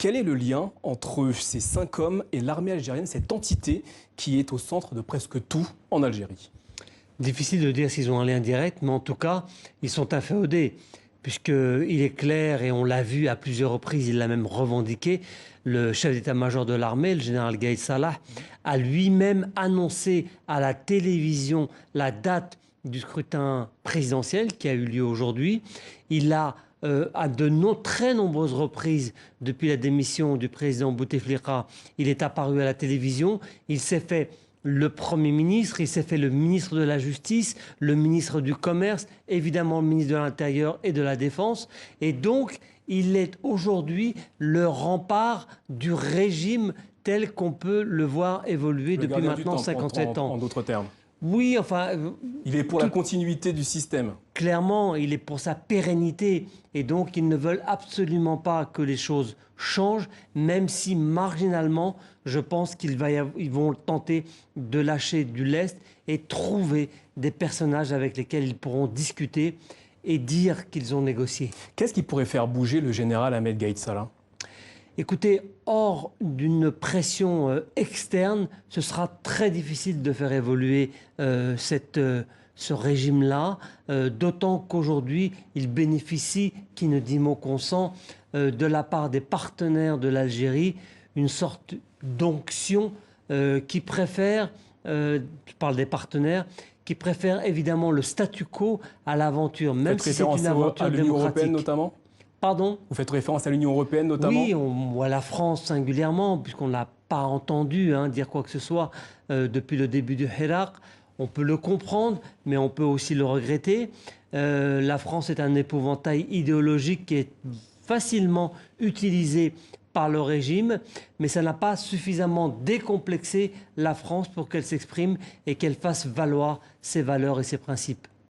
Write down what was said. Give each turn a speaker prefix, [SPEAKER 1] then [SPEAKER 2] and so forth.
[SPEAKER 1] quel est le lien entre ces 5 hommes et l'armée algérienne, cette entité qui est au centre de presque tout en Algérie?
[SPEAKER 2] Difficile de dire s'ils ont un lien direct, mais en tout cas, ils sont inféodés. Puisqu'il est clair, et on l'a vu à plusieurs reprises, il l'a même revendiqué, le chef d'état-major de l'armée, le général Gaïd Salah, a lui-même annoncé à la télévision la date du scrutin présidentiel qui a eu lieu aujourd'hui. Il a, à très nombreuses reprises, depuis la démission du président Bouteflika, il est apparu à la télévision, il s'est fait le Premier ministre, il s'est fait le ministre de la Justice, le ministre du Commerce, évidemment le ministre de l'Intérieur et de la Défense. Et donc, il est aujourd'hui le rempart du régime tel qu'on peut le voir évoluer depuis maintenant 57 ans.
[SPEAKER 1] En d'autres termes.
[SPEAKER 2] Oui, enfin...
[SPEAKER 1] Il est pour la continuité du système.
[SPEAKER 2] Clairement, il est pour sa pérennité. Et donc, ils ne veulent absolument pas que les choses changent, même si marginalement, je pense qu'ils vont tenter de lâcher du lest et trouver des personnages avec lesquels ils pourront discuter et dire qu'ils ont négocié.
[SPEAKER 1] Qu'est-ce qui pourrait faire bouger le général Ahmed Gaïd Salah?
[SPEAKER 2] Écoutez, hors d'une pression externe, ce sera très difficile de faire évoluer ce régime-là, d'autant qu'aujourd'hui, il bénéficie, qui ne dit mot consent, de la part des partenaires de l'Algérie, une sorte d'onction qui préfère, je parle des partenaires, qui préfèrent évidemment le statu quo à l'aventure, même si c'est une aventure
[SPEAKER 1] à l'Union européenne
[SPEAKER 2] démocratique.
[SPEAKER 1] notamment?
[SPEAKER 2] Pardon?
[SPEAKER 1] Vous faites référence à l'Union européenne notamment?
[SPEAKER 2] Oui, ou à la France singulièrement, puisqu'on n'a pas entendu dire quoi que ce soit depuis le début du Hirak. On peut le comprendre, mais on peut aussi le regretter. La France est un épouvantail idéologique qui est facilement utilisé par le régime, mais ça n'a pas suffisamment décomplexé la France pour qu'elle s'exprime et qu'elle fasse valoir ses valeurs et ses principes.